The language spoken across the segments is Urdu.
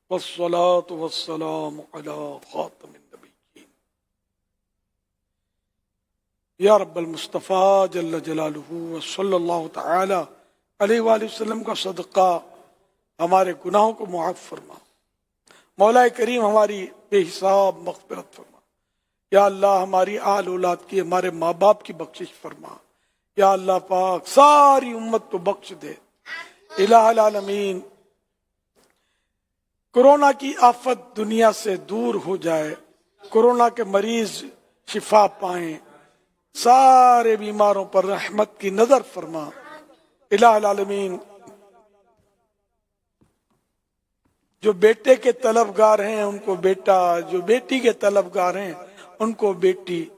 والصلاة والسلام على خاتم النبيين یا رب المصطفیٰ جل جلالہ صلی اللہ تعالی علیہ وآلہ وسلم کا صدقہ ہمارے گناہوں کو معاف فرما۔ مولا کریم ہماری بے حساب مغفرت فرما۔ یا اللہ ہماری آل اولاد کی، ہمارے ماں باپ کی بخشش فرما۔ یا اللہ پاک ساری امت کو بخش دے۔ الہ العالمین کورونا کی آفت دنیا سے دور ہو جائے، کورونا کے مریض شفا پائیں، سارے بیماروں پر رحمت کی نظر فرما۔ الہ العالمین جو بیٹے کے طلبگار ہیں ان کو بیٹا، جو بیٹی کے طلبگار ہیں ان کو بیٹی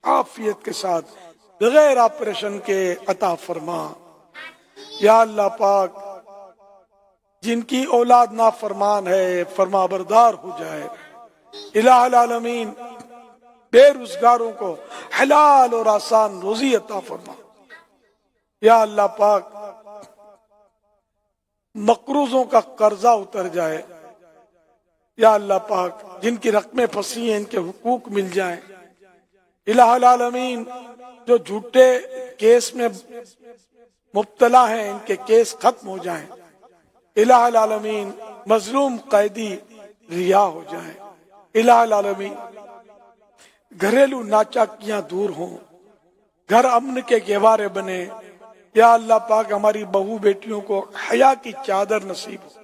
عافیت کے ساتھ بغیر آپریشن کے عطا فرما۔ یا اللہ پاک جن کی اولاد نافرمان ہے فرما بردار ہو جائے۔ الہ العالمین بے روزگاروں کو حلال اور آسان روزی عطا فرما۔ یا اللہ پاک مقروضوں کا قرضہ اتر جائے۔ یا اللہ پاک جن کی رقمیں پھنسی ہیں ان کے حقوق مل جائیں۔ الہ العالمین جو جھوٹے کیس میں مبتلا ہیں ان کے کیس ختم ہو جائیں۔ الہ العالمین مظلوم قیدی رہا ہو جائیں۔ الہ العالمین گھریلو ناچاکیاں دور ہوں، گھر امن کے گہوارے بنے۔ یا اللہ پاک ہماری بہو بیٹیوں کو حیا کی چادر نصیب ہو۔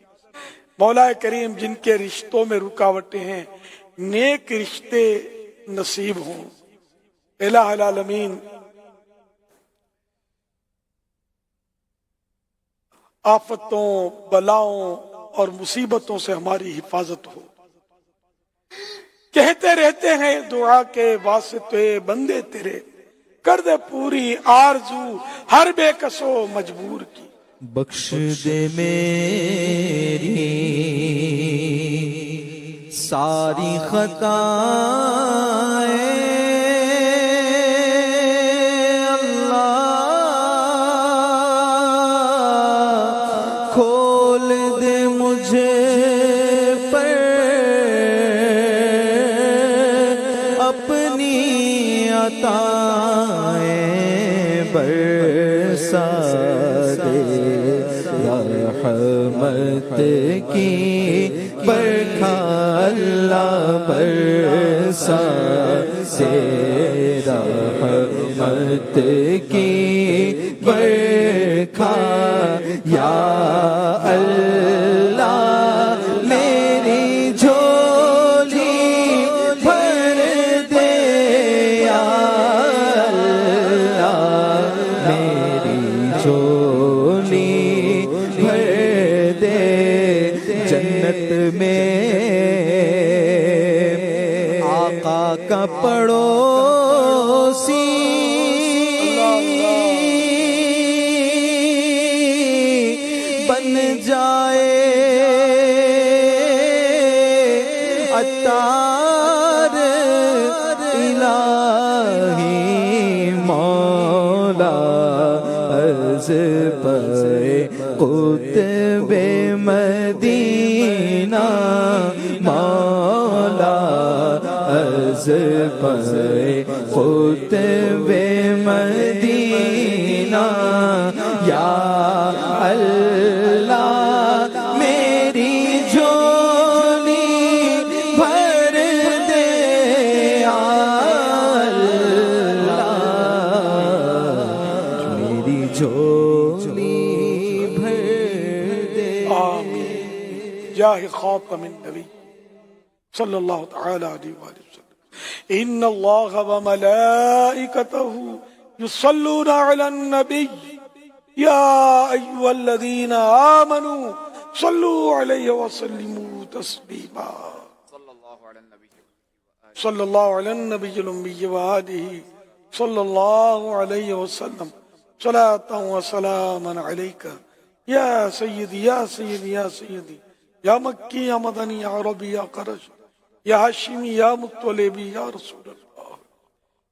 مولا کریم جن کے رشتوں میں رکاوٹیں ہیں نیک رشتے نصیب ہوں۔ الہ العالمین آفتوں بلاؤں اور مصیبتوں سے ہماری حفاظت ہو۔ کہتے رہتے ہیں دعا کے واسطے بندے تیرے، کر دے پوری آرزو ہر بے کس و مجبور کی۔ بخش دے میری ساری خطائیں اللہ، کھول دے مجھے پر اپنی عطائیں، برسا دے رحمت کی برکھا اللہ، برسا دے رحمت کی برکھا یا اللہ، میری جھولی بھر دے یا اللہ، میری جھولی بھر دے۔ جنت میں آقا کا پڑوسی بن جائے، عطار الہی مولا از پر قطب مدینہ، مولا از پر قطب مدینہ، یا اللہ میری جھولی بھر دے یا اللہ، میری جھولی بھر دے۔ آمین جاہ خاتم النبی صلی اللہ تعالی علیہ وآلہ وسلم۔ ان اللہ وملائکتہ یصلون علی النبی یا ایھا الذین آمنوا صلوا علیہ وسلموا تسلیما۔ صلی اللہ علی النبی الامی وآلہ صلی اللہ علیہ وسلم صلاۃ و سلاما علیک یا سیدی یا سیدی یا سیدی یا مکی یا مدنی یا عربی یا قرش یا ہاشمی یا مطلبی یا رسول اللہ۔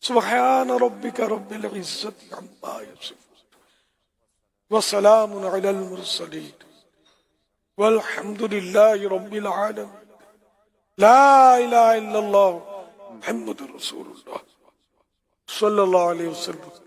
سبحان ربک رب العزت عما یصفون وسلام علی المرسلین والحمد للہ رب العالمین لا الہ الا اللہ محمد رسول اللہ صلی اللہ علیہ وسلم.